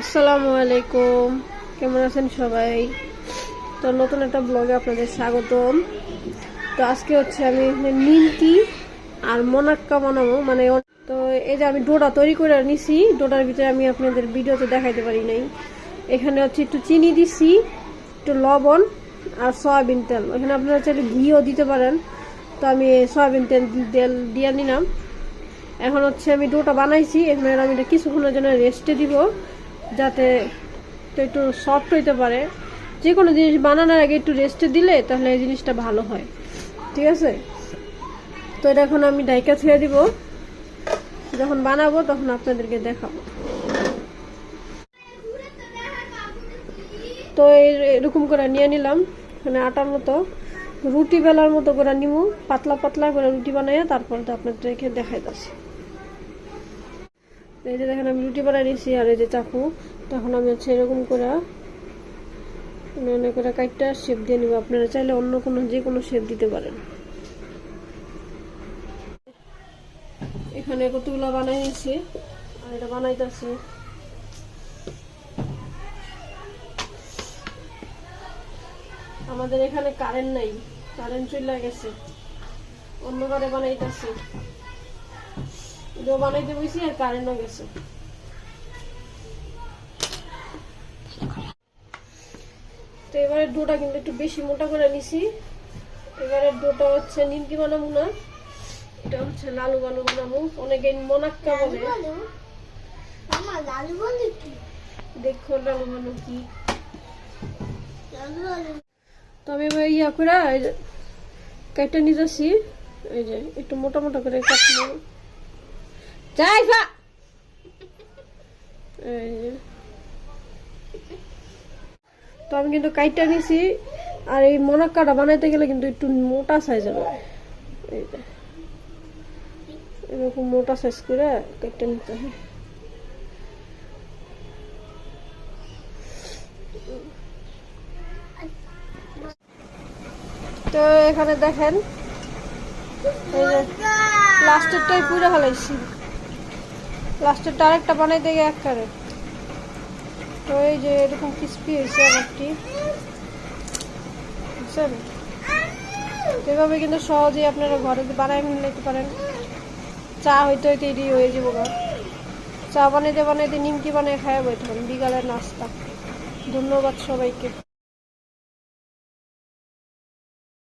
আসসালামু আলাইকুম, কেমন আছেন সবাই? তো নতুন একটা ব্লগে আপনাদের স্বাগতম। তো আজকে হচ্ছে আমি নিমকি আর মোনাক্কা বানাবো। তো এই যে আমি ডোটা তৈরি করে নিছি, ডোটার ভিতরে আমি আপনাদের ভিডিওতে দেখাইতে পারি নাই। এখানে হচ্ছে একটু চিনি দিছি, একটু লবণ আর সয়াবিন তেল। এখানে আপনারা চাইলে ঘিও দিতে পারেন, তো আমি সয়াবিন তেল দিয়ে নিলাম। এখন হচ্ছে আমি ডোটা বানাইছি, এখন আমি এটা কিছুক্ষণের জন্য রেস্টে দিব, যাতে একটু সফট হইতে পারে। যে কোনো জিনিস বানানোর আগে একটু রেস্টে দিলে তাহলে এই জিনিসটা ভালো হয়, ঠিক আছে? তো এটা এখন আমি ডাইকা ছেড়ে দিব, যখন বানাবো তখন আপনাদেরকে দেখাবো। তো এরকম করে নিয়ে নিলাম, মানে আটার মতো রুটি বেলার মতো করে নিমু, পাতলা পাতলা করে রুটি বানাইয়া তারপর তো আপনাদেরকে দেখাই যাচ্ছে। এই যে দেখেন আমি রুটি বানাই নিয়েছি, আর এই যে চাকু। তখন আমি হচ্ছে এরকম করে করে কাইটটা শেপ দিয়ে নিব। আপনারা চাইলে অন্য কোনো যে কোনো শেপ দিতে পারেন। এখানে কতগুলো বানাই নিয়েছি, আর এটা বানাইতেছি। আমাদের এখানে কারেন্ট নাই, কারেন্ট চলে গেছে, অন্য ঘরে বানাইতেছি। এটাও বানাইতে বসি আর কারেন্টও গেছে। তো এবারে ডোটা কিন্তু একটু বেশি মোটা করে নিছি। এবারে ডোটা হচ্ছে নিমকি বানাবো না, এটা হচ্ছে লালু বানাবো। অনেকে মোনাক্কা বলে। দেখো লালু বানু কি। তো আমি এবার ইয়া করে কাইটা নিতেছি। এই যে একটু মোটা মোটা করে কাটবো। তো আমি কিন্তু কাইটা নিছি, আর এই মোনাক্কাটা বানাইতে গেলে কিন্তু একটু মোটা সাইজ হবে। এই যে এরকম মোটা সাইজ করে কাইটা নিতে হয়। তো এখানে দেখেন, এই যে প্লাস্টিকটাই পুরো ফেলাইছি, প্লাস্টিকটা আরেকটা বানাইতে গিয়ে একবারে। তো এই যে এরকম ক্রিস্পি হয়েছে আমারটি, বুঝছেন? এভাবে কিন্তু সহজেই আপনারা ঘরে বানাই নিতে পারেন। চা হইতে হইতে এটি হয়ে যাবো। চা বানাইতে বানাইতে নিমকি বানিয়ে খাওয়া বইতে পারেন, বিকালের নাস্তা। ধন্যবাদ সবাইকে।